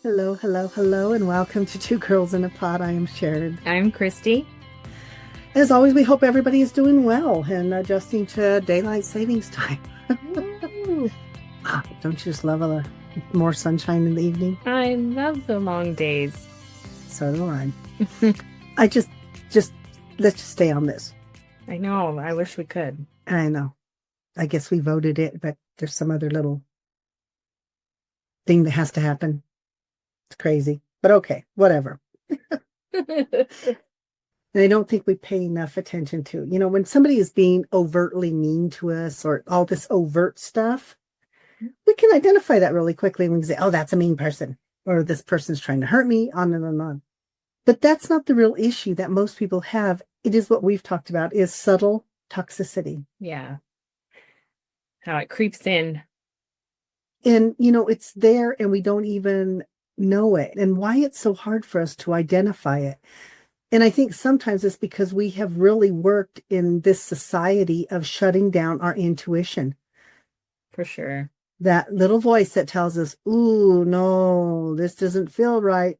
Hello, hello, hello, and welcome to Two Girls in a Pod. I am Sharon. I'm Christy. As always, we hope everybody is doing well and adjusting to daylight savings time. Woo. Don't you just love a more sunshine in the evening? I love the long days. So do I. I just let's just stay on this. I know. I wish we could. I know. I guess we voted it, but there's some other little thing that has to happen. It's crazy, but okay, whatever. And I don't think we pay enough attention to, when somebody is being overtly mean to us or all this overt stuff, we can identify that really quickly and we can say, oh, that's a mean person, or this person's trying to hurt me, on and on and on. But that's not the real issue that most people have. It is what we've talked about, is subtle toxicity. Yeah. How it creeps in. And, it's there and we don't even know it, and why it's so hard for us to identify it. And I think sometimes it's because we have really worked in this society of shutting down our intuition. For sure. That little voice that tells us, ooh, no, this doesn't feel right.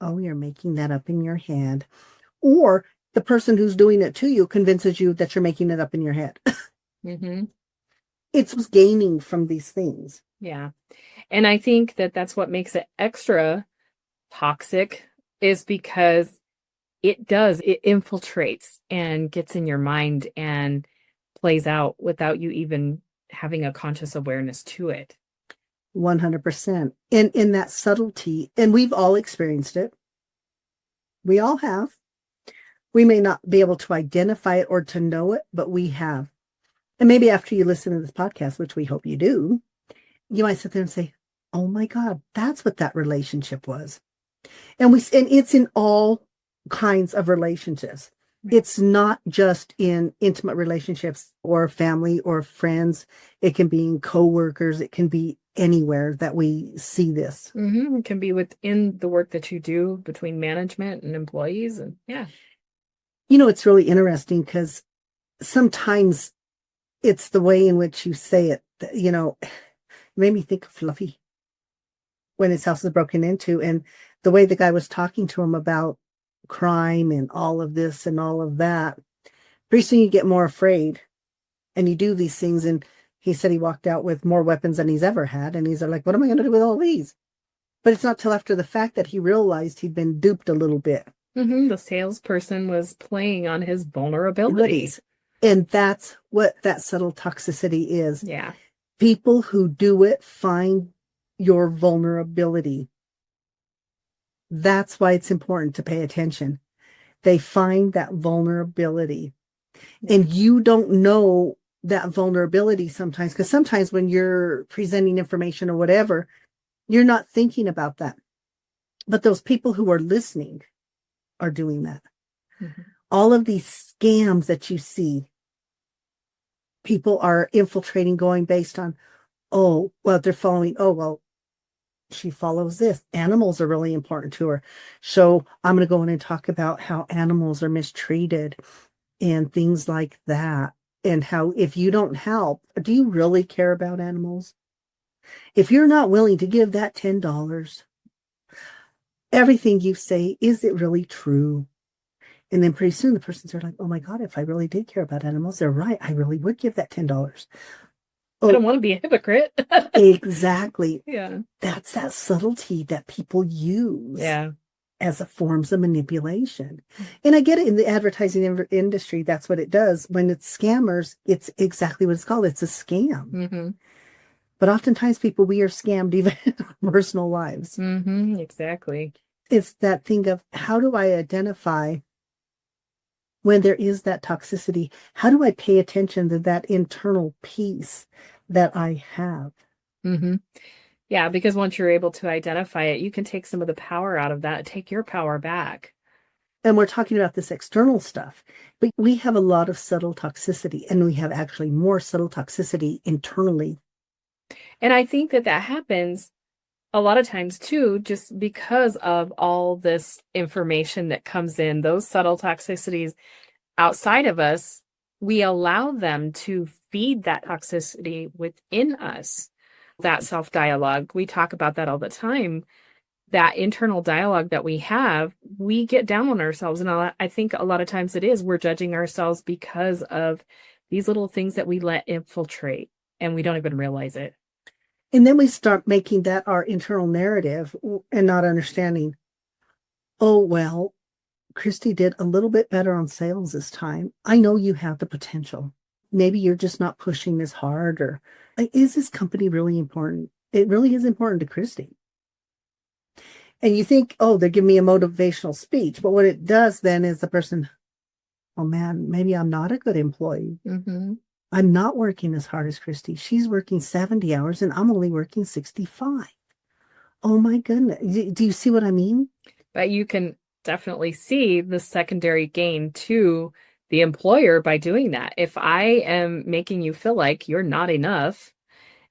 Oh, you're making that up in your head. Or the person who's doing it to you convinces you that you're making it up in your head. Mm-hmm. It's gaining from these things. Yeah. And I think that that's what makes it extra toxic, is because it infiltrates and gets in your mind and plays out without you even having a conscious awareness to it. 100%. And in that subtlety, and we've all experienced it. We all have. We may not be able to identify it or to know it, but we have. And maybe after you listen to this podcast, which we hope you do, you might sit there and say, oh my God, that's what that relationship was. And it's in all kinds of relationships. It's not just in intimate relationships or family or friends. It can be in coworkers. It can be anywhere that we see this. Mm-hmm. It can be within the work that you do between management and employees. And yeah. It's really interesting because sometimes it's the way in which you say it, it made me think of Fluffy when his house was broken into, and the way the guy was talking to him about crime and all of this and all of that. Pretty soon you get more afraid and you do these things. And he said he walked out with more weapons than he's ever had. And he's like, what am I going to do with all these? But it's not till after the fact that he realized he'd been duped a little bit. Mm-hmm. The salesperson was playing on his vulnerabilities. And that's what that subtle toxicity is. Yeah. People who do it find your vulnerability. That's why it's important to pay attention. They find that vulnerability. And you don't know that vulnerability sometimes, because sometimes when you're presenting information or whatever, you're not thinking about that. But those people who are listening are doing that. Mm-hmm. All of these scams that you see, people are infiltrating, going based on, oh, well, they're following, oh, well, she follows this. Animals are really important to her. So I'm going to go in and talk about how animals are mistreated and things like that. And how if you don't help, do you really care about animals? If you're not willing to give that $10, everything you say, is it really true? And then pretty soon the person's like, oh my God, if I really did care about animals, they're right. I really would give that $10. I don't want to be a hypocrite. Exactly. Yeah. That's that subtlety that people use. Yeah. As a forms of manipulation. And I get it in the advertising industry. That's what it does. When it's scammers, it's exactly what it's called. It's a scam. Mm-hmm. But oftentimes we are scammed even in our personal lives. Mm-hmm. Exactly. It's that thing of, how do I identify when there is that toxicity? How do I pay attention to that internal peace that I have? Mm-hmm. Yeah, because once you're able to identify it, you can take some of the power out of that, take your power back. And we're talking about this external stuff, but we have a lot of subtle toxicity, and we have actually more subtle toxicity internally. And I think that happens a lot of times too, just because of all this information that comes in, those subtle toxicities outside of us, we allow them to feed that toxicity within us, that self-dialogue. We talk about that all the time. that internal dialogue that we have, we get down on ourselves. And I think a lot of times it is, we're judging ourselves because of these little things that we let infiltrate and we don't even realize it. And then we start making that our internal narrative and not understanding, oh, well, Christy did a little bit better on sales this time. I know you have the potential. Maybe you're just not pushing as hard, or is this company really important? It really is important to Christy. And you think, oh, they're giving me a motivational speech. But what it does then is the person, oh man, maybe I'm not a good employee. Mm-hmm. I'm not working as hard as Christy. She's working 70 hours and I'm only working 65. Oh my goodness. Do you see what I mean? But you can definitely see the secondary gain to the employer by doing that. If I am making you feel like you're not enough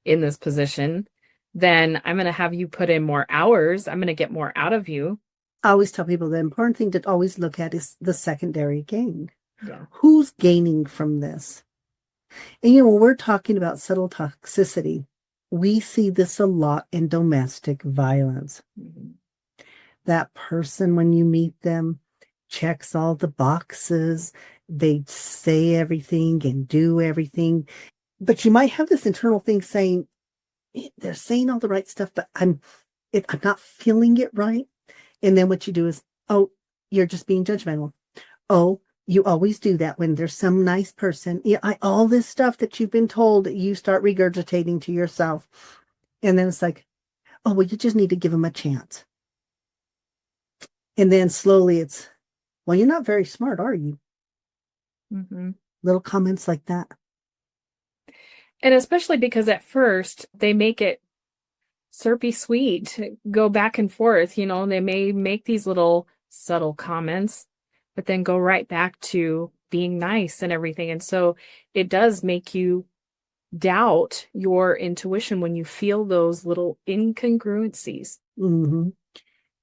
in this position, then I'm going to have you put in more hours. I'm going to get more out of you. I always tell people the important thing to always look at is the secondary gain. Yeah. Who's gaining from this? And, you know, when we're talking about subtle toxicity, we see this a lot in domestic violence. Mm-hmm. That person, when you meet them, checks all the boxes. They say everything and do everything. But you might have this internal thing saying, they're saying all the right stuff, but I'm not feeling it right. And then what you do is, oh, you're just being judgmental. Oh, you always do that when there's some nice person. Yeah, all this stuff that you've been told, you start regurgitating to yourself. And then it's like, oh, well, you just need to give them a chance. And then slowly it's, well, you're not very smart, are you? Mm-hmm. Little comments like that. And especially because at first they make it syrupy sweet, go back and forth, you know, they may make these little subtle comments, but then go right back to being nice and everything. And so it does make you doubt your intuition when you feel those little incongruencies. Mm-hmm.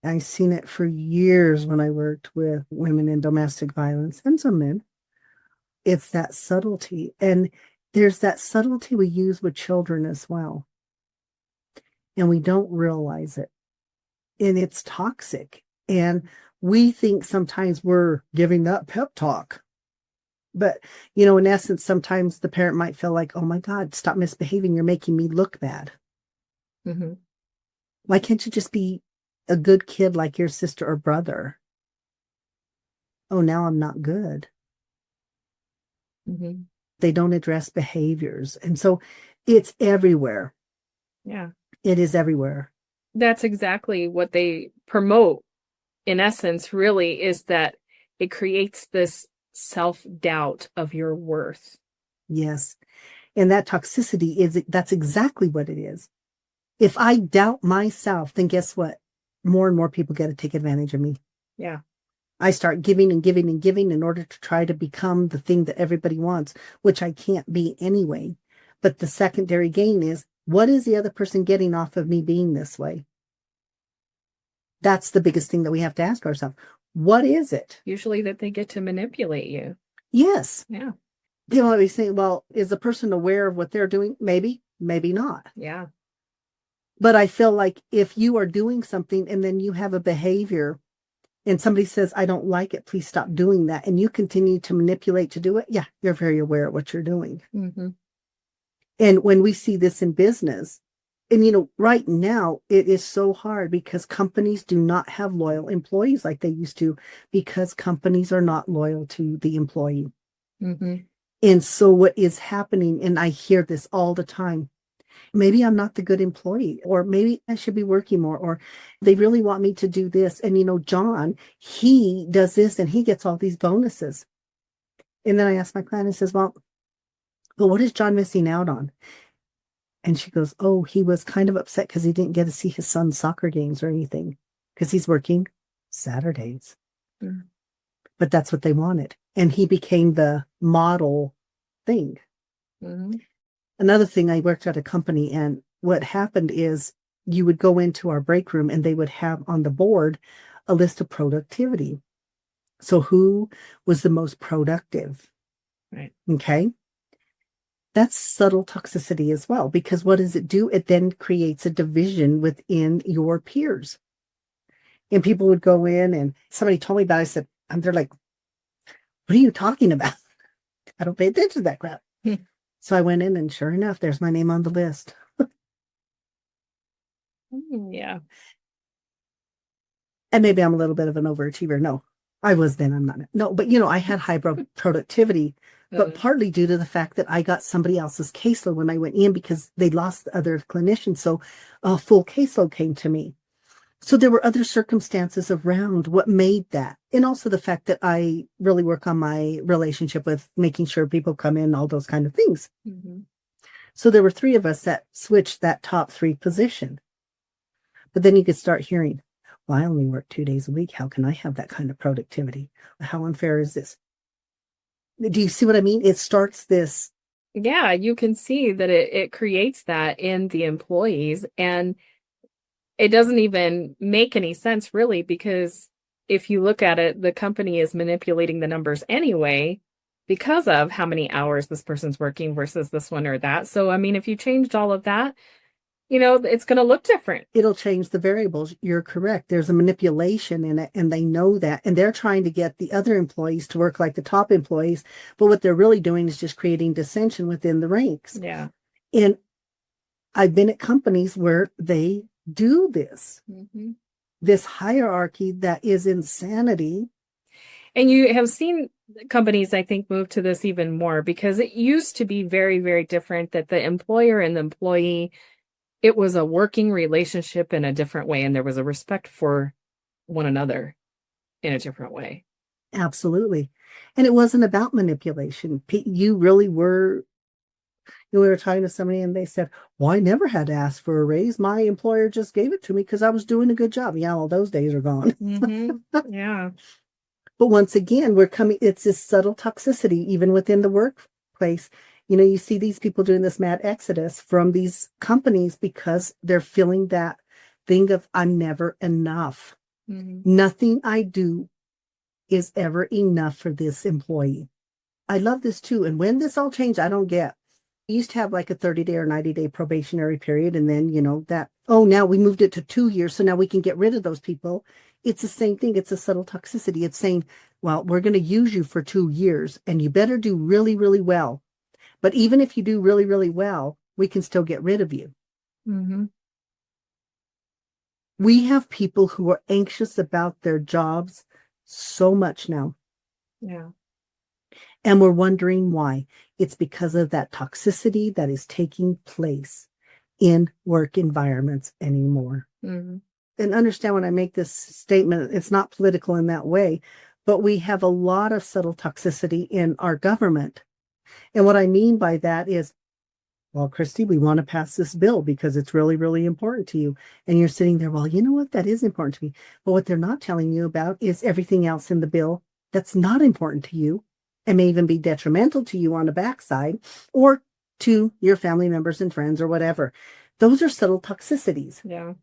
I've seen it for years when I worked with women in domestic violence and some men. It's that subtlety. And there's that subtlety we use with children as well. And we don't realize it. And it's toxic. And we think sometimes we're giving that pep talk. But, you know, in essence, sometimes the parent might feel like, oh my God, stop misbehaving. You're making me look bad. Mm-hmm. Why can't you just be a good kid like your sister or brother? Oh, now I'm not good. Mm-hmm. They don't address behaviors. And so it's everywhere. Yeah. It is everywhere. That's exactly what they promote, in essence, really, is that it creates this self-doubt of your worth. Yes. And that toxicity that's exactly what it is. If I doubt myself, then guess what? More and more people get to take advantage of me. Yeah. I start giving and giving and giving in order to try to become the thing that everybody wants, which I can't be anyway. But the secondary gain is, what is the other person getting off of me being this way? That's the biggest thing that we have to ask ourselves. What is it? Usually that they get to manipulate you. Yes. Yeah. You know, we say, well, is the person aware of what they're doing? Maybe, maybe not. Yeah. But I feel like if you are doing something and then you have a behavior and somebody says, I don't like it, please stop doing that, and you continue to manipulate to do it, yeah, you're very aware of what you're doing. Mm-hmm. And when we see this in business, and you know, right now it is so hard because companies do not have loyal employees like they used to, because companies are not loyal to the employee. Mm-hmm. And so what is happening, and I hear this all the time, maybe I'm not the good employee, or maybe I should be working more, or they really want me to do this. And, you know, John, he does this and he gets all these bonuses. And then I ask my client and says, well, but what is John missing out on? And she goes, oh, he was kind of upset because he didn't get to see his son's soccer games or anything because he's working Saturdays. Mm-hmm. But that's what they wanted. And he became the model thing. Mm-hmm. Another thing, I worked at a company, and what happened is you would go into our break room and they would have on the board a list of productivity. So who was the most productive? Right. Okay. That's subtle toxicity as well, because what does it do? It then creates a division within your peers. And people would go in and somebody told me about it. I said, and they're like, what are you talking about? I don't pay attention to that crap. So I went in and sure enough, there's my name on the list. Yeah. And maybe I'm a little bit of an overachiever. No, I was then. I'm not. No, but I had high productivity, but partly due to the fact that I got somebody else's caseload when I went in because they lost the other clinicians. So a full caseload came to me. So there were other circumstances around what made that. And also the fact that I really work on my relationship with making sure people come in, all those kind of things. Mm-hmm. So there were 3 of us that switched that top 3 position. But then you could start hearing, well, I only work 2 days a week. How can I have that kind of productivity? How unfair is this? Do you see what I mean? It starts this. Yeah, you can see that it creates that in the employees, and it doesn't even make any sense really, because if you look at it, the company is manipulating the numbers anyway because of how many hours this person's working versus this one or that. So, I mean, if you changed all of that, it's going to look different. It'll change the variables. You're correct. There's a manipulation in it, and they know that. And they're trying to get the other employees to work like the top employees. But what they're really doing is just creating dissension within the ranks. Yeah. And I've been at companies where they do this, this hierarchy that is insanity. And you have seen companies, I think, move to this even more, because it used to be very, very different, that the employer and the employee, it was a working relationship in a different way, and there was a respect for one another in a different way. Absolutely. And it wasn't about manipulation. You really were. We were talking to somebody and they said, well, I never had to ask for a raise. My employer just gave it to me because I was doing a good job. Yeah, well, those days are gone. Yeah. But once again, it's this subtle toxicity, even within the workplace. You see these people doing this mad exodus from these companies because they're feeling that thing of, I'm never enough. Nothing I do is ever enough for this employee. I love this too. And when this all changed, I don't get. We used to have like a 30-day or 90-day probationary period. And then, now we moved it to 2 years. So now we can get rid of those people. It's the same thing. It's a subtle toxicity. It's saying, well, we're going to use you for 2 years and you better do really, really well. But even if you do really, really well, we can still get rid of you. We have people who are anxious about their jobs so much now. Yeah. And we're wondering why. It's because of that toxicity that is taking place in work environments anymore. And understand when I make this statement, it's not political in that way, but we have a lot of subtle toxicity in our government. And what I mean by that is, well, Christy, we want to pass this bill because it's really, really important to you. And you're sitting there, well, you know what? That is important to me. But what they're not telling you about is everything else in the bill that's not important to you and may even be detrimental to you on the backside or to your family members and friends or whatever. Those are subtle toxicities. Yeah.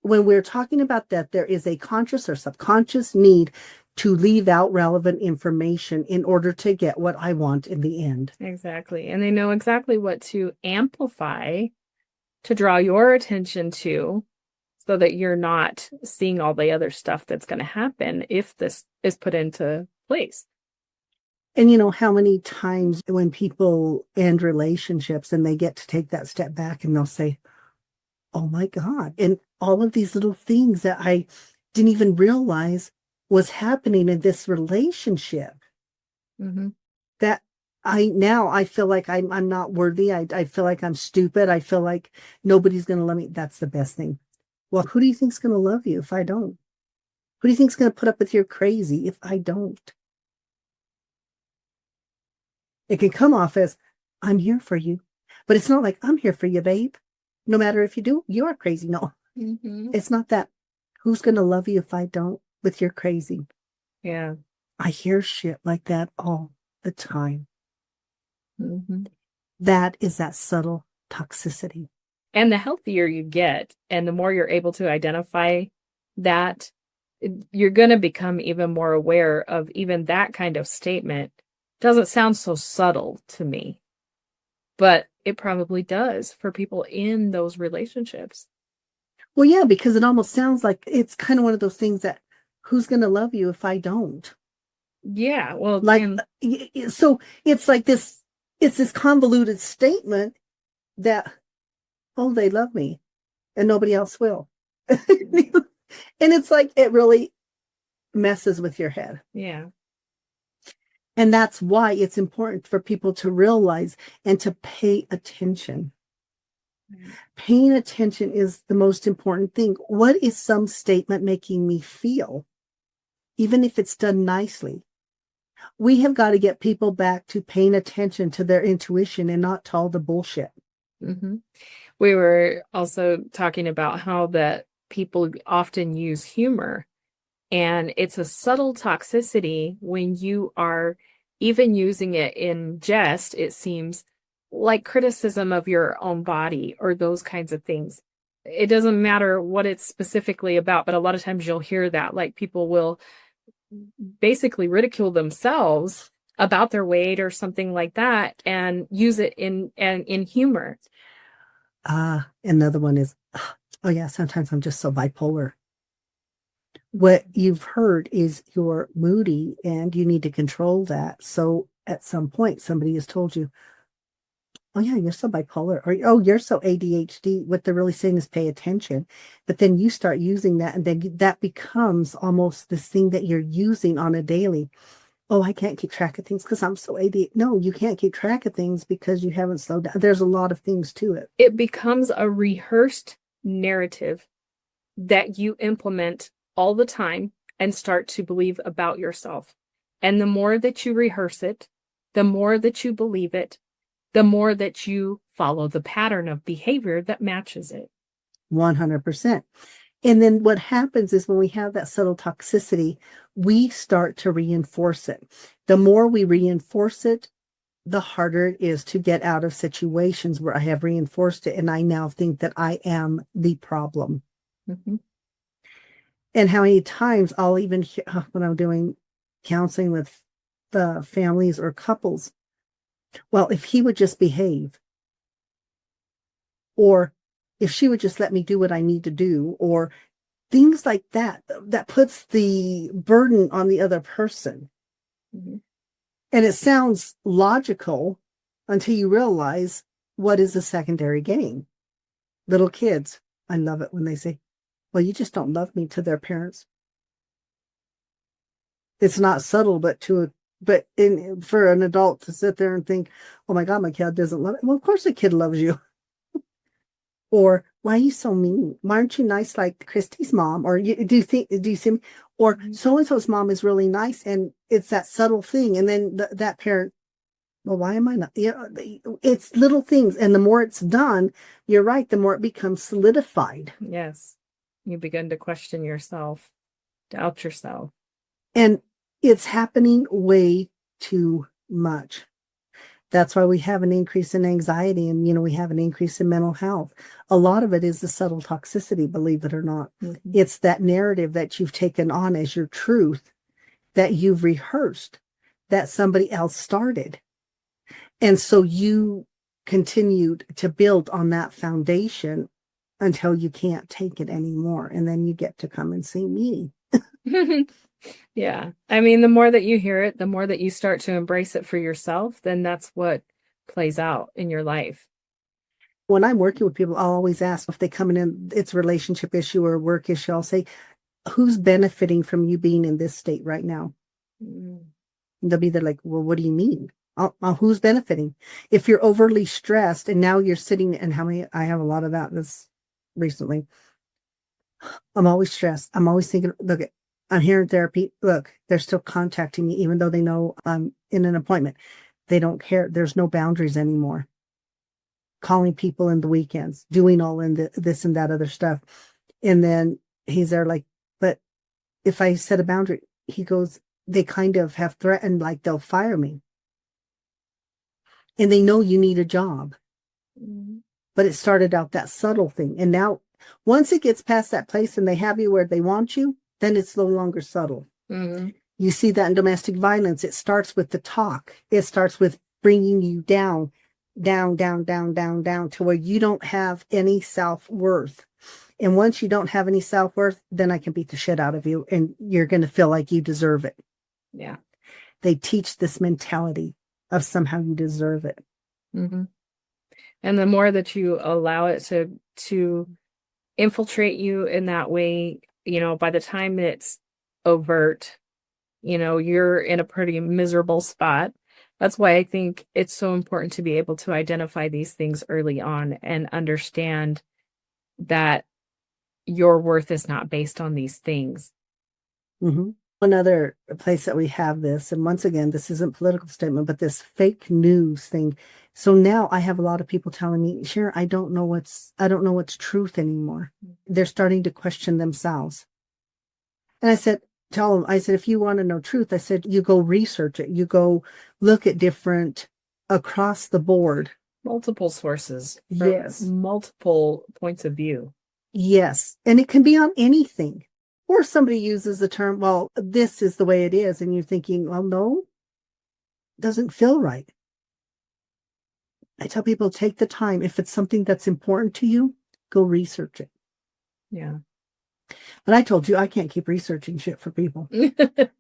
When we're talking about that, there is a conscious or subconscious need to leave out relevant information in order to get what I want in the end. Exactly. And they know exactly what to amplify to draw your attention to, so that you're not seeing all the other stuff that's going to happen if this is put into place. And how many times when people end relationships and they get to take that step back and they'll say, oh my God, and all of these little things that I didn't even realize was happening in this relationship, that I feel like I'm not worthy. I feel like I'm stupid. I feel like nobody's going to love me. That's the best thing. Well, who do you think's going to love you if I don't? Who do you think's going to put up with your crazy if I don't? It can come off as, I'm here for you. But it's not like, I'm here for you, babe. No matter if you do, you are crazy. No, It's not that. Who's going to love you if I don't with your crazy? Yeah. I hear shit like that all the time. That is that subtle toxicity. And the healthier you get and the more you're able to identify that, you're going to become even more aware of even that kind of statement. Doesn't sound so subtle to me, but it probably does for people in those relationships. Well, yeah, because it almost sounds like it's kind of one of those things that who's going to love you if I don't? Yeah, well, Like, and so it's like this, it's this convoluted statement that, oh, they love me and nobody else will. And it's like, it really messes with your head. yeah. And that's why it's important for people to realize and to pay attention. Right. Paying attention is the most important thing. What is some statement making me feel? Even if it's done nicely. We have got to get people back to paying attention to their intuition and not to all the bullshit. Hmm. We were also talking about how that people often use humor, and it's a subtle toxicity when you are even using it in jest. It seems like criticism of your own body or those kinds of things. It doesn't matter what it's specifically about, but a lot of times you'll hear that, like people will basically ridicule themselves about their weight or something like that and use it in humor. Another one is, oh yeah, sometimes I'm just so bipolar. What you've heard is you're moody and you need to control that. So at some point, somebody has told you, oh yeah, you're so bipolar, or oh, you're so ADHD. What they're really saying is pay attention. But then you start using that, and then that becomes almost this thing that you're using on a daily. Oh, I can't keep track of things because I'm so ADHD. No, you can't keep track of things because you haven't slowed down. There's a lot of things to it. It becomes a rehearsed narrative that you implement all the time and start to believe about yourself. And the more that you rehearse it, the more that you believe it, the more that you follow the pattern of behavior that matches it. 100%. And then what happens is when we have that subtle toxicity, we start to reinforce it. The more we reinforce it, the harder it is to get out of situations where I have reinforced it and I now think that I am the problem. Mm-hmm. And how many times I'll even hear when I'm doing counseling with families or couples, well, if he would just behave, or if she would just let me do what I need to do, or things like that, that puts the burden on the other person. Mm-hmm. And it sounds logical until you realize what is a secondary gain. Little kids, I love it when they say, well, you just don't love me, to their parents. It's not subtle, but for an adult to sit there and think, oh my God, my kid doesn't love it. Well, of course the kid loves you. Or why are you so mean? Why aren't you nice like Christy's mom? Or do you see me? Or so-and-so's mom is really nice, and it's that subtle thing. And then that parent, well, why am I not? It's little things. And the more it's done, you're right, the more it becomes solidified. Yes. You begin to question yourself, doubt yourself. And it's happening way too much. That's why we have an increase in anxiety, and, we have an increase in mental health. A lot of it is the subtle toxicity, believe it or not. Mm-hmm. It's that narrative that you've taken on as your truth, that you've rehearsed, that somebody else started. And so you continued to build on that foundation until you can't take it anymore. And then you get to come and see me. Yeah. I mean, the more that you hear it, the more that you start to embrace it for yourself, then that's what plays out in your life. When I'm working with people, I'll always ask if they come in, it's a relationship issue or a work issue. I'll say, who's benefiting from you being in this state right now? Mm. They'll be there like, well, what do you mean? Who's benefiting? If you're overly stressed and now you're sitting, and I have a lot of that this recently. I'm always stressed. I'm always thinking, look, I'm here in therapy. Look, they're still contacting me, even though they know I'm in an appointment. They don't care. There's no boundaries anymore. Calling people in the weekends, doing all in this and that other stuff. And then he's there like, but if I set a boundary, he goes, they kind of have threatened like they'll fire me. And they know you need a job. Mm-hmm. But it started out that subtle thing. And now once it gets past that place and they have you where they want you, then it's no longer subtle. Mm-hmm. You see that in domestic violence. It starts with the talk. It starts with bringing you down to where you don't have any self-worth. And once you don't have any self-worth, then I can beat the shit out of you and you're going to feel like you deserve it. Yeah. They teach this mentality of somehow you deserve it. Mm-hmm. And the more that you allow it to infiltrate you in that way, by the time it's overt, you're in a pretty miserable spot. That's why I think it's so important to be able to identify these things early on and understand that your worth is not based on these things. Mm-hmm. Another place that we have this, and once again, this isn't a political statement, but this fake news thing. So now I have a lot of people telling me, Sharon, I don't know what's truth anymore. They're starting to question themselves. And I said, if you want to know truth, I said, you go research it. You go look at different across the board. Multiple sources. Yes. Multiple points of view. Yes. And it can be on anything. Or somebody uses the term, well, this is the way it is. And you're thinking, well, no, it doesn't feel right. I tell people, take the time. If it's something that's important to you, go research it. Yeah. But I told you, I can't keep researching shit for people.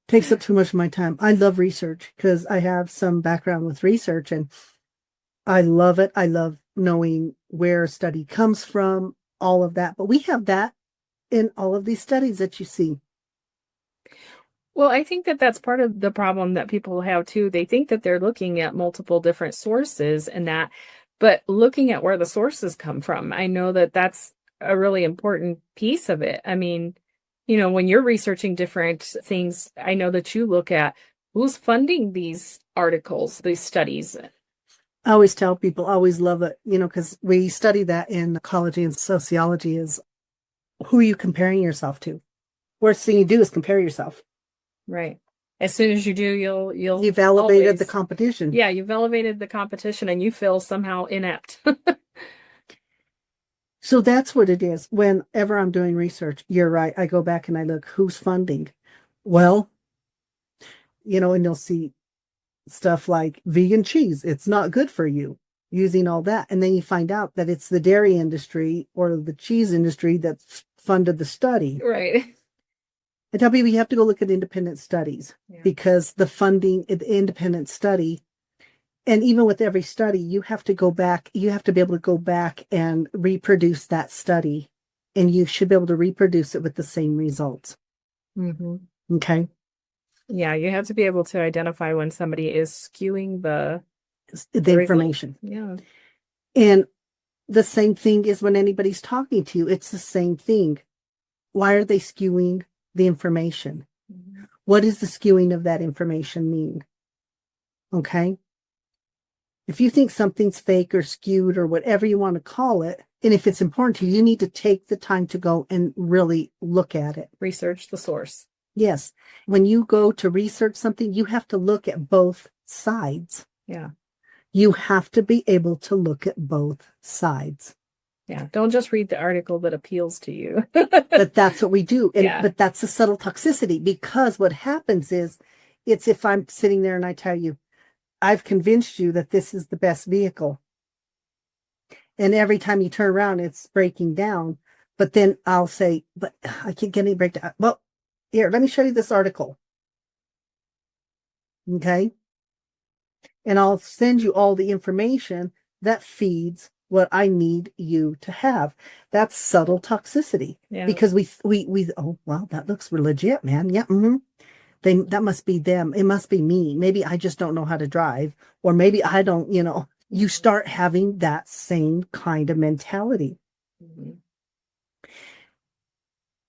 Takes up too much of my time. I love research because I have some background with research and I love it. I love knowing where a study comes from, all of that. But we have that in all of these studies that you see. Well, I think that that's part of the problem that people have too. They think that they're looking at multiple different sources but looking at where the sources come from, I know that that's a really important piece of it. I mean, when you're researching different things, I know that you look at who's funding these articles, these studies. I always tell people, I always love it, because we study that in ecology and sociology is who are you comparing yourself to? Worst thing you do is compare yourself. Right. As soon as you do, you've elevated the competition. Yeah, you've elevated the competition and you feel somehow inept. So that's what it is. Whenever I'm doing research, you're right. I go back and I look who's funding. Well, and you'll see stuff like vegan cheese. It's not good for you using all that. And then you find out that it's the dairy industry or the cheese industry that funded the study. Right. I tell people you have to go look at independent studies because the funding, the independent study, and even with every study, you have to be able to go back and reproduce that study, and you should be able to reproduce it with the same results. Mm-hmm. Okay. Yeah, you have to be able to identify when somebody is skewing the information. Yeah. And the same thing is when anybody's talking to you, it's the same thing. Why are they skewing the information? Mm-hmm. What does the skewing of that information mean? Okay. If you think something's fake or skewed or whatever you want to call it, and if it's important to you, you need to take the time to go and really look at it. Research the source. Yes. When you go to research something, you have to look at both sides. Yeah. You have to be able to look at both sides. Yeah. Don't just read the article that appeals to you. But that's what we do. But that's a subtle toxicity, because what happens is it's if I'm sitting there and I tell you, I've convinced you that this is the best vehicle. And every time you turn around, it's breaking down. But then I'll say, but I can't get any breakdown. Well, here, let me show you this article. Okay. And I'll send you all the information that feeds what I need you to have. That's subtle toxicity. Yeah. Because we, oh, well, that looks legit, man. Yeah. Mm-hmm. That must be them. It must be me. Maybe I just don't know how to drive, or maybe I don't, you start having that same kind of mentality. Mm-hmm.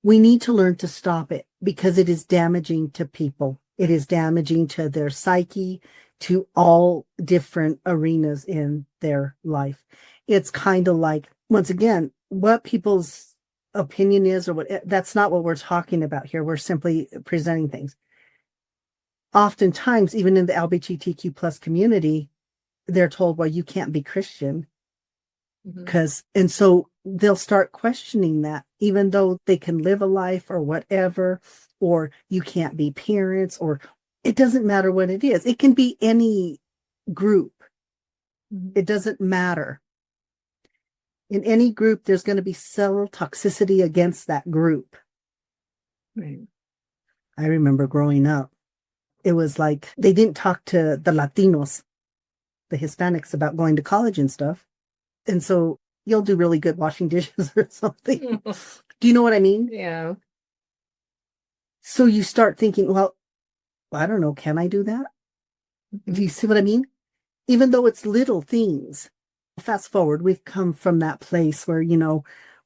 We need to learn to stop it because it is damaging to people. It is damaging to their psyche, to all different arenas in their life. It's kind of like, once again, what people's opinion is or what, that's not what we're talking about here. We're simply presenting things. Oftentimes, even in the LGBTQ plus community, they're told, well, you can't be Christian. And so they'll start questioning that, even though they can live a life or whatever, or you can't be parents, or it doesn't matter what it is. It can be any group. It doesn't matter. In any group, there's going to be subtle toxicity against that group. Right. I remember growing up, it was like they didn't talk to the Latinos, the Hispanics, about going to college and stuff. And so you'll do really good washing dishes or something. Do you know what I mean? Yeah. So you start thinking, well, I don't know, can I do that? Do you see what I mean? Even though it's little things. Fast forward, we've come from that place where,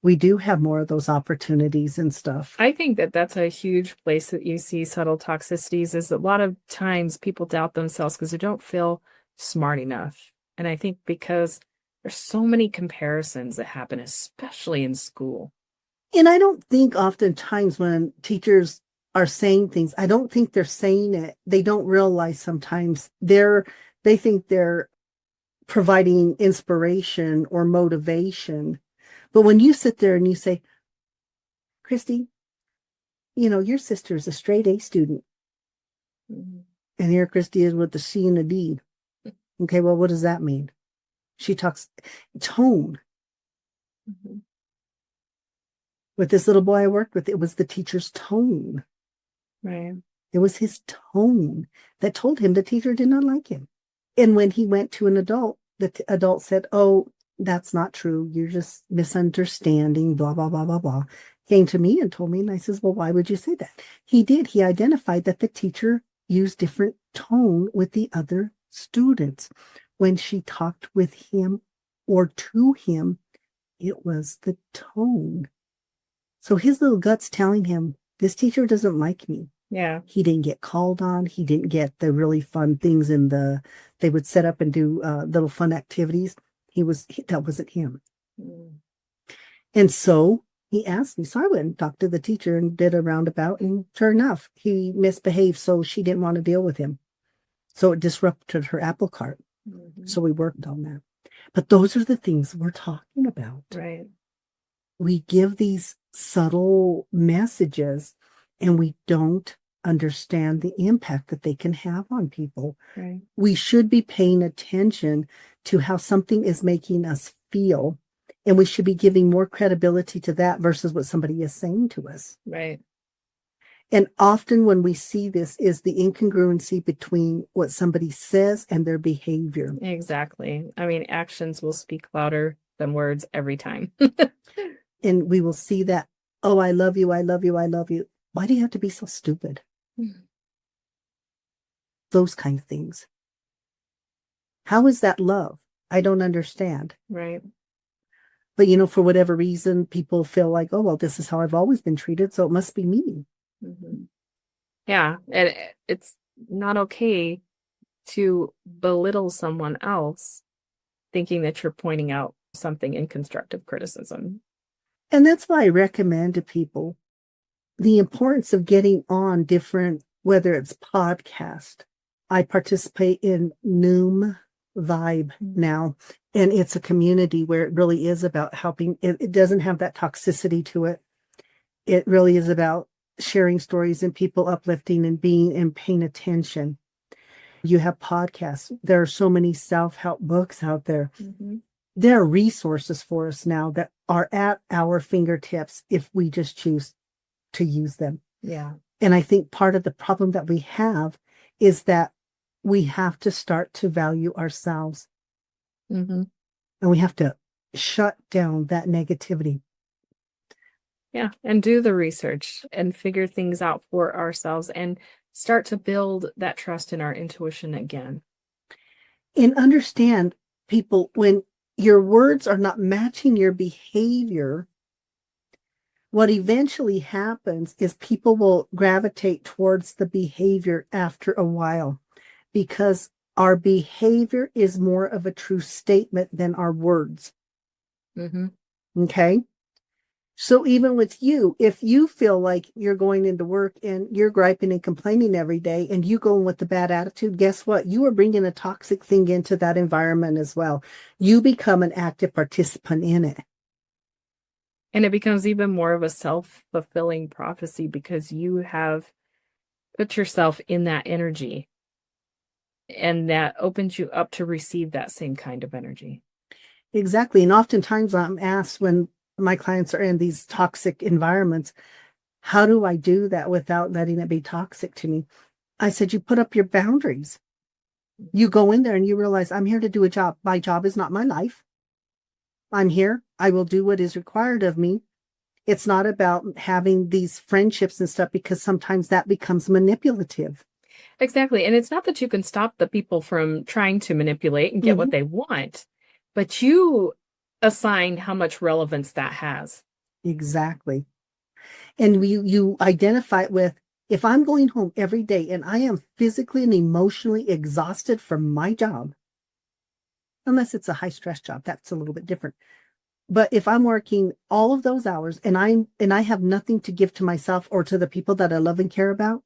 we do have more of those opportunities and stuff. I think that that's a huge place that you see subtle toxicities is a lot of times people doubt themselves because they don't feel smart enough. And I think because there's so many comparisons that happen, especially in school. And I don't think oftentimes when teachers are saying things, I don't think they're saying it. They don't realize sometimes they think they're providing inspiration or motivation. But when you sit there and you say, Christy, your sister is a straight A student. Mm-hmm. And here Christy is with the C and a D. Okay, well, what does that mean? She talks tone. Mm-hmm. With this little boy I worked with, it was the teacher's tone. Right. It was his tone that told him the teacher did not like him. And when he went to an adult, the adult said, oh, that's not true. You're just misunderstanding, blah, blah, blah, blah, blah. Came to me and told me, and I says, well, why would you say that? He did. He identified that the teacher used different tone with the other students. When she talked with him or to him, it was the tone. So his little gut's telling him, this teacher doesn't like me. Yeah. He didn't get called on. He didn't get the really fun things they would set up and do little fun activities. That wasn't him. Mm. And so he asked me. So I went and talked to the teacher and did a roundabout. And sure enough, he misbehaved. So she didn't want to deal with him. So it disrupted her apple cart. Mm-hmm. So we worked on that. But those are the things we're talking about. Right. We give these subtle messages and we don't understand the impact that they can have on people. Right. We should be paying attention to how something is making us feel, and we should be giving more credibility to that versus what somebody is saying to us. Right. And often when we see this is the incongruency between what somebody says and their behavior. Exactly. I mean, actions will speak louder than words every time. And we will see that, oh, I love you, I love you, I love you. Why do you have to be so stupid? Mm. Those kind of things. How is that love? I don't understand. Right. But, for whatever reason, people feel like, oh, well, this is how I've always been treated, so it must be me. Mm-hmm. Yeah. And it's not okay to belittle someone else thinking that you're pointing out something in constructive criticism. And that's why I recommend to people the importance of getting on different, whether it's podcast. I participate in Noom Vibe now, and it's a community where it really is about helping. It doesn't have that toxicity to it. It really is about sharing stories and people uplifting and being and paying attention. You have podcasts. There are so many self-help books out there. Mm-hmm. There are resources for us now that are at our fingertips if we just choose to use them. Yeah. And I think part of the problem that we have is that we have to start to value ourselves. Mm-hmm. And we have to shut down that negativity. Yeah. And do the research and figure things out for ourselves and start to build that trust in our intuition again. And understand, people, when your words are not matching your behavior, what eventually happens is people will gravitate towards the behavior after a while because our behavior is more of a true statement than our words. Mm-hmm. Okay. So even with you, if you feel like you're going into work and you're griping and complaining every day and you go in with the bad attitude, guess what? You are bringing a toxic thing into that environment as well. You become an active participant in it. And it becomes even more of a self-fulfilling prophecy because you have put yourself in that energy and that opens you up to receive that same kind of energy. Exactly. And oftentimes I'm asked when my clients are in these toxic environments, how do I do that without letting it be toxic to me? I said, you put up your boundaries. You go in there and you realize I'm here to do a job. My job is not my life. I'm here. I will do what is required of me. It's not about having these friendships and stuff because sometimes that becomes manipulative. Exactly. And it's not that you can stop the people from trying to manipulate and get what they want, but you assign how much relevance that has. Exactly. And you identify it with, if I'm going home every day and I am physically and emotionally exhausted from my job, unless it's a high stress job, that's a little bit different. But if I'm working all of those hours and I have nothing to give to myself or to the people that I love and care about,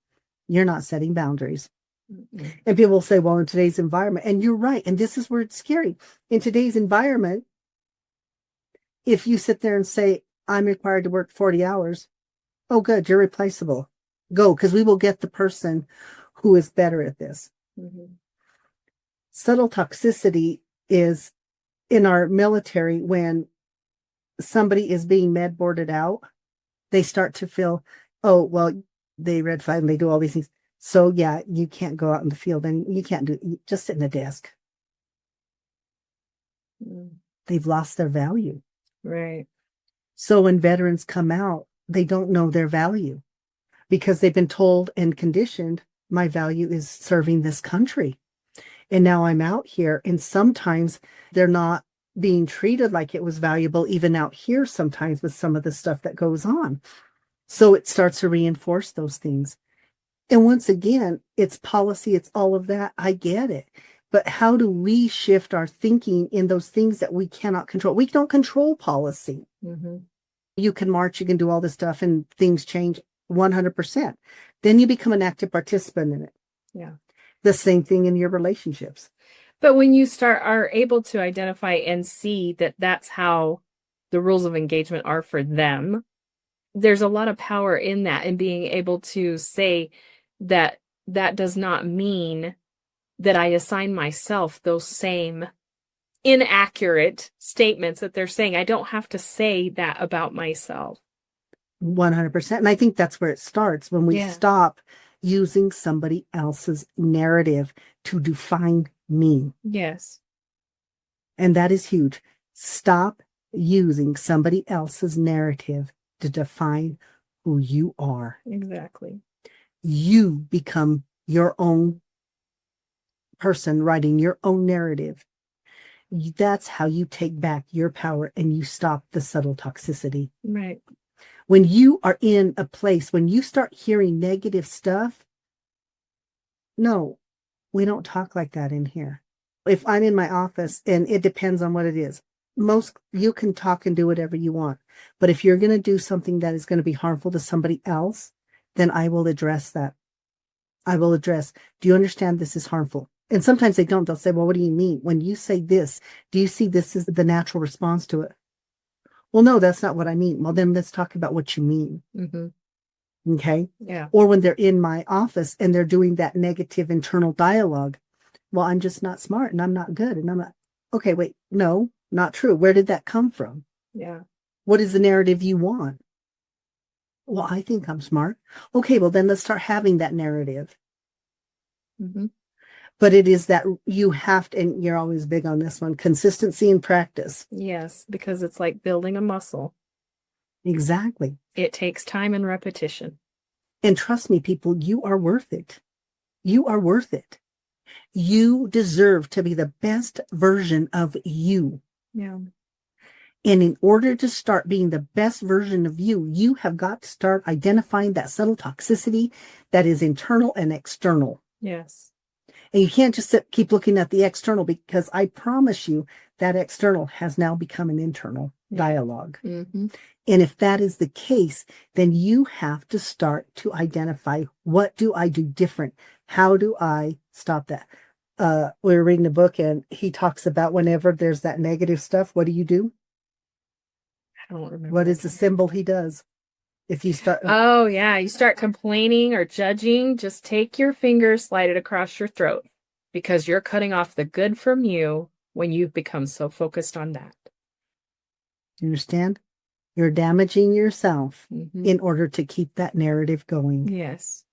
you're not setting boundaries. Mm-hmm. And people will say, well, in today's environment, and you're right. And this is where it's scary. In today's environment, if you sit there and say, I'm required to work 40 hours, oh, good, you're replaceable. Go, because we will get the person who is better at this. Mm-hmm. Subtle toxicity is in our military when somebody is being med boarded out, they start to feel, oh, well, they red flag and they do all these things. So yeah, you can't go out in the field and you can't just sit in the desk. Mm. They've lost their value. Right. So when veterans come out, they don't know their value because they've been told and conditioned, my value is serving this country. And now I'm out here, and sometimes they're not being treated like it was valuable, even out here sometimes with some of the stuff that goes on. So it starts to reinforce those things. And once again, it's policy, it's all of that. I get it. But how do we shift our thinking in those things that we cannot control? We don't control policy. Mm-hmm. You can march, you can do all this stuff, and things change 100%. Then you become an active participant in it. Yeah. The same thing in your relationships. But when you are able to identify and see that that's how the rules of engagement are for them, there's a lot of power in that, and being able to say that that does not mean that I assign myself those same inaccurate statements that they're saying. I don't have to say that about myself. 100%. And I think that's where it starts when we Yeah. stop using somebody else's narrative to define me. Yes. And that is huge. Stop using somebody else's narrative to define who you are. Exactly. You become your own person writing your own narrative. That's how you take back your power and you stop the subtle toxicity. Right. When you are in a place, when you start hearing negative stuff, no, we don't talk like that in here. If I'm in my office, and it depends on what it is, you can talk and do whatever you want. But if you're going to do something that is going to be harmful to somebody else, then I will address that. I will address, do you understand this is harmful? And sometimes they don't. They'll say, well, what do you mean? When you say this, do you see this as the natural response to it? Well, no, that's not what I mean. Well, then let's talk about what you mean. Mm-hmm. Okay. Yeah. Or when they're in my office and they're doing that negative internal dialogue. Well, I'm just not smart and I'm not good. And I'm not, okay, wait, no, not true. Where did that come from? Yeah. What is the narrative you want? Well, I think I'm smart. Okay, well, then let's start having that narrative. Mm-hmm. But it is that you have to, and you're always big on this one, consistency and practice. Yes, because it's like building a muscle. Exactly. It takes time and repetition. And trust me, people, you are worth it. You are worth it. You deserve to be the best version of you. Yeah. And in order to start being the best version of you, you have got to start identifying that subtle toxicity that is internal and external. Yes. And you can't just keep looking at the external, because I promise you that external has now become an internal dialogue. Mm-hmm. And if that is the case, then you have to start to identify, what do I do different? How do I stop that? We were reading a book and he talks about whenever there's that negative stuff, what do you do? I don't remember. What is the symbol he does? If you start, Oh, yeah. You start complaining or judging, just take your finger, slide it across your throat, because you're cutting off the good from you when you've become so focused on that. You understand? You're damaging yourself Mhm. in order to keep that narrative going. Yes.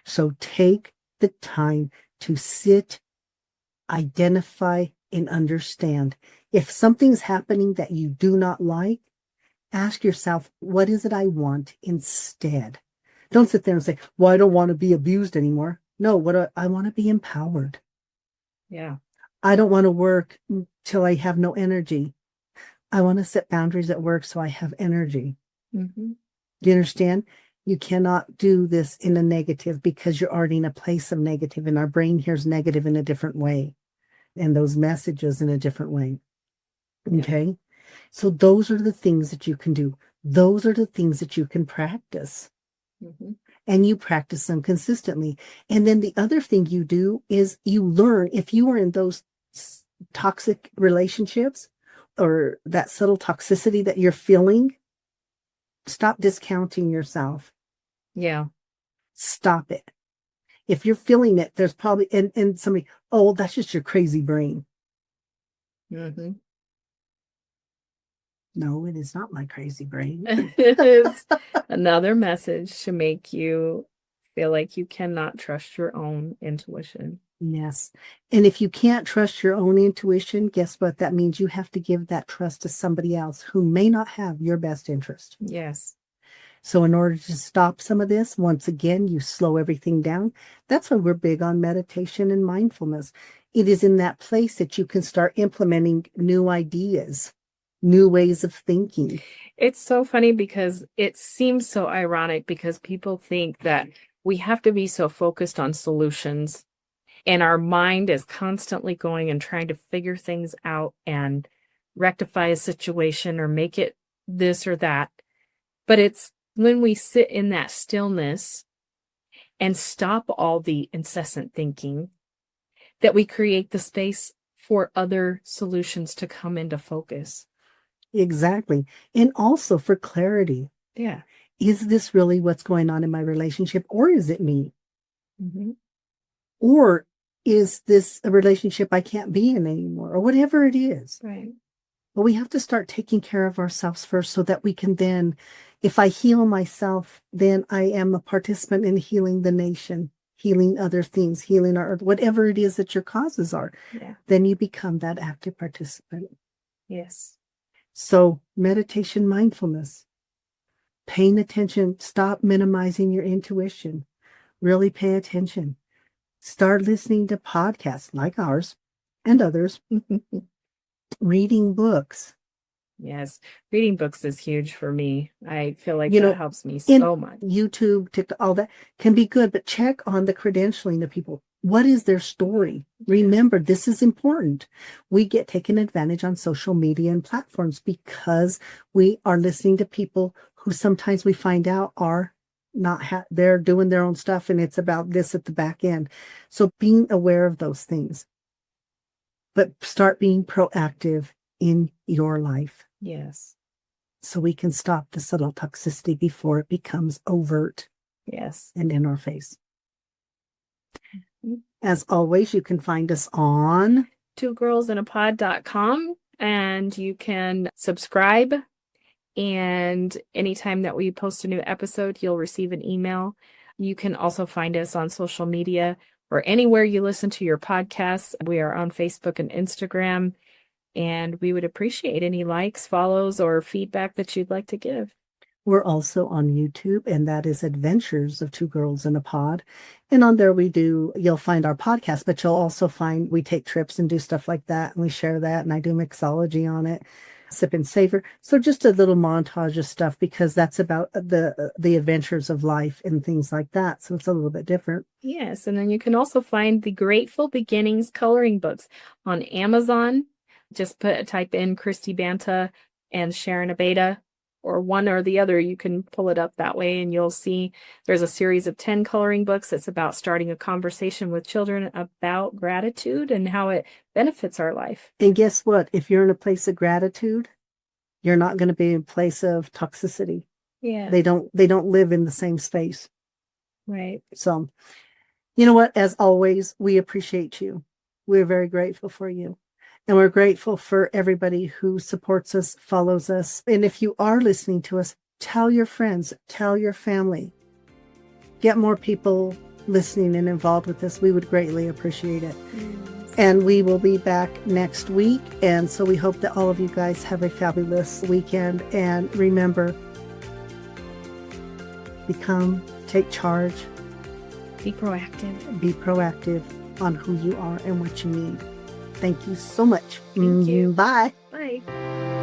So take the time to sit, identify, and understand. If something's happening that you do not like, ask yourself, what is it I want instead? Don't sit there and say, well, I don't want to be abused anymore. No, I want to be empowered. Yeah. I don't want to work till I have no energy. I want to set boundaries at work so I have energy. Mm-hmm. Do you understand? You cannot do this in a negative because you're already in a place of negative, and our brain hears negative in a different way and those messages in a different way. Okay. So those are the things that you can do. Those are the things that you can practice. Mm-hmm. And you practice them consistently. And then the other thing you do is you learn, if you are in those toxic relationships or that subtle toxicity that you're feeling, stop discounting yourself. Yeah. Stop it. If you're feeling it, there's probably, and somebody, oh, that's just your crazy brain. Mm-hmm. No, it is not my crazy brain. It's another message to make you feel like you cannot trust your own intuition. Yes. And if you can't trust your own intuition, guess what? That means you have to give that trust to somebody else who may not have your best interest. Yes. So in order to stop some of this, once again, you slow everything down. That's why we're big on meditation and mindfulness. It is in that place that you can start implementing new ideas, new ways of thinking. It's so funny because it seems so ironic because people think that we have to be so focused on solutions and our mind is constantly going and trying to figure things out and rectify a situation or make it this or that. But it's when we sit in that stillness and stop all the incessant thinking that we create the space for other solutions to come into focus. Exactly. And also for clarity. Yeah. Is this really what's going on in my relationship, or is it me? Mm-hmm. Or is this a relationship I can't be in anymore, or whatever it is? Right. But we have to start taking care of ourselves first so that we can then, if I heal myself, then I am a participant in healing the nation, healing other things, healing our earth, whatever it is that your causes are. Yeah. Then you become that active participant. Yes. So meditation, mindfulness, paying attention, stop minimizing your intuition, really pay attention. Start listening to podcasts like ours and others, reading books. Yes. Reading books is huge for me. I feel like You that know, helps me in so much. YouTube, TikTok, all that can be good, but check on the credentialing of people. What is their story? Remember, this is important. We get taken advantage on social media and platforms because we are listening to people who sometimes we find out are not, they're doing their own stuff and it's about this at the back end. So being aware of those things, but start being proactive in your life Yes. so we can stop the subtle toxicity before it becomes overt Yes. and in our face. As always, you can find us on twogirlsinapod.com and you can subscribe. And anytime that we post a new episode, you'll receive an email. You can also find us on social media or anywhere you listen to your podcasts. We are on Facebook and Instagram, and we would appreciate any likes, follows, or feedback that you'd like to give. We're also on YouTube, and that is Adventures of Two Girls in a Pod. And on there you'll find our podcast, but you'll also find we take trips and do stuff like that, and we share that, and I do mixology on it, sip and savor. So just a little montage of stuff because that's about the adventures of life and things like that. So it's a little bit different. Yes, and then you can also find the Grateful Beginnings coloring books on Amazon. Just type in Christy Banta and Sharon Abeda, or one or the other. You can pull it up that way and you'll see there's a series of 10 coloring books. It's about starting a conversation with children about gratitude and how it benefits our life. And guess what? If you're in a place of gratitude, you're not going to be in a place of toxicity. Yeah. They don't live in the same space. Right. So, you know what? As always, we appreciate you. We're very grateful for you. And we're grateful for everybody who supports us, follows us. And if you are listening to us, tell your friends, tell your family. Get more people listening and involved with this. We would greatly appreciate it. Yes. And we will be back next week. And so we hope that all of you guys have a fabulous weekend. And remember, take charge. Be proactive. Be proactive on who you are and what you need. Thank you so much. Thank you. Bye. Bye.